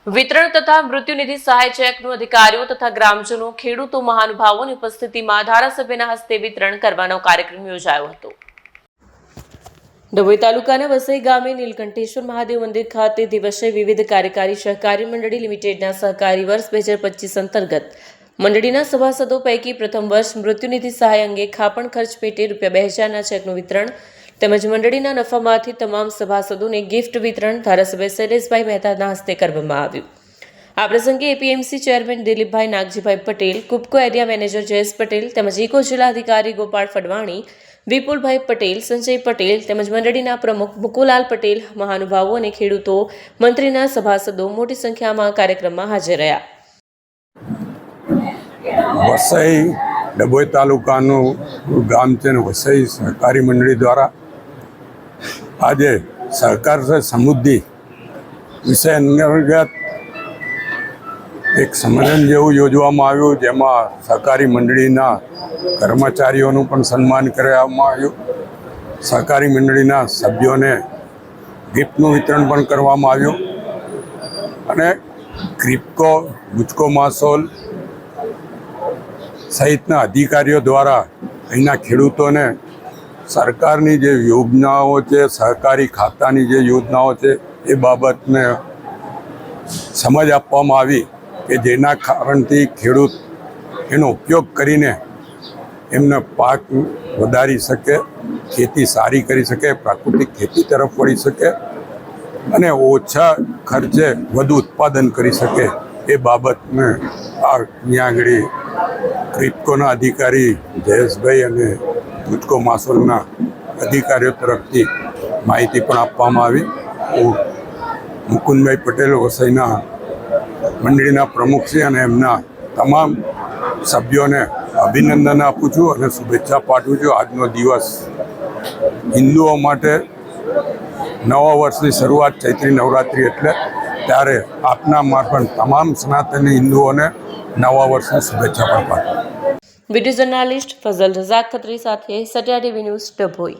વિતરણ તથા મૃત્યુનિધિ સહાય ચેકનું અધિકારીઓ તથા ગ્રામજનો, ખેડૂતો, મહાનુભાવોની ઉપસ્થિતિમાં ધારાસભ્યના હસ્તે વિતરણ કરવાનો કાર્યક્રમ યોજાયો હતો। ડભોઈ તાલુકાના વસઈ ગામે નીલકંઠેશ્વર મહાદેવ મંદિર ખાતે દિવસે વિવિધ કાર્યકારી સહકારી મંડળી લિમિટેડના સહકારી વર્ષ 2025 અંતર્ગત મંડળીના સભાસદો પૈકી પ્રથમ વર્ષ મૃત્યુનિધિ સહાય અંગે ખાપણ ખર્ચ પેટે ₹2000ના ચેકનું વિતરણ તેમજ મંડળીના નફામાંથી તમામ સભાસદોને ગિફ્ટ વિતરણ ધારાસભ્ય શૈલેષભાઈ મહેતાના હસ્તે કરવામાં આવ્યું। આ પ્રસંગે એપીએમસી ચેરમેન દિલીપભાઈ નાગજીભાઈ પટેલ, કુપકો એરિયા મેનેજર જયેશ પટેલ તેમજ ઇકો જિલ્લા અધિકારી ગોપાલ ફડવાણી, વિપુલભાઈ પટેલ, સંજય પટેલ તેમજ મંડળીના પ્રમુખ મુકુલાલ પટેલ, મહાનુભાવો અને ખેડૂતો, મંત્રીના સભાસદો મોટી સંખ્યામાં કાર્યક્રમમાં હાજર રહ્યા। વસઈ ડભોઈ તાલુકાનું ગામ છે ને વસઈ સહકારી મંડળી દ્વારા આજે સહકાર સે સમૃદ્ધિ વિષય અંતર્ગત એક સંમેલન જેવું યોજવામાં આવ્યું, જેમાં સહકારી મંડળીના કર્મચારીઓનું પણ સન્માન કરવામાં આવ્યું। સહકારી મંડળીના સભ્યોને ગિફ્ટનું વિતરણ પણ કરવામાં આવ્યું અને ક્રિપકો, ગુજકો માસોલ સહિતના અધિકારીઓ દ્વારા અહીંના ખેડૂતોને સરકારની જે યોજનાઓ છે, સહકારી ખાતાની જે યોજનાઓ છે એ બાબતને સમજ આપવામાં આવી કે જેના કારણથી ખેડૂત એનો ઉપયોગ કરીને એમને પાક વધારી શકે, ખેતી સારી કરી શકે, પ્રાકૃતિક ખેતી તરફ વળી શકે અને ઓછા ખર્ચે વધુ ઉત્પાદન કરી શકે એ બાબતને અહીંયા આગળ ક્રિપકોના અધિકારી જયેશભાઈ અને ગુજકો માસોલના અધિકારીઓ તરફથી માહિતી પણ આપવામાં આવી। હું મુકુંદભાઈ પટેલ વસઈના મંડળીના પ્રમુખ છે અને એમના તમામ સભ્યોને અભિનંદન આપું છું અને શુભેચ્છા પાઠવું છું। આજનો દિવસ હિન્દુઓ માટે નવા વર્ષની શરૂઆત, ચૈત્રી નવરાત્રિ એટલે ત્યારે આપના મારફત તમામ સનાતની હિન્દુઓને નવા વર્ષની શુભેચ્છા પણ પાઠવું। વિડીયો જર્નાલિસ્ટ ફઝલ રઝાક ખત્રી સાથે સત્યા ટીવી ન્યૂઝ ડભોઈ।